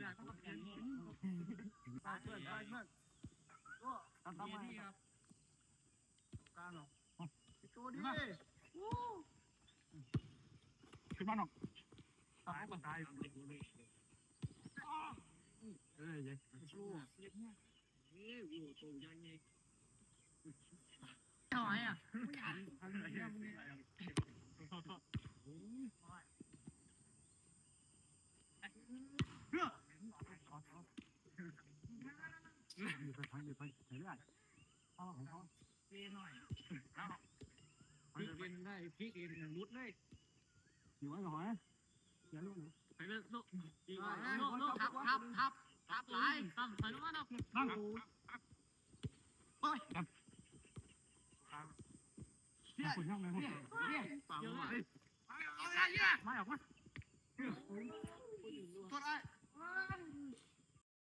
นะต้องเปลี่ยนเพื่อนก็ทำดีครับการหรอตัวดีขึ้นมาหน่อย ตายก็ตายยัยลูกตัวใหญ่ไงต่อยอ่ะอยู่ไปเรื่อยเอาของเขา เรียนหน่อยพลิกเอ็นได้พลิกเอ็นอย่างรุดเลย อยู่ไว้ก่อนอย่าลุ้นนะ ไปเลยลูกอีก ลูกทับไหลตั้งใส่ลงมาเนาะ นั่งไปคุณยังไงคุณ เปล่าเลย ไม่ออกมา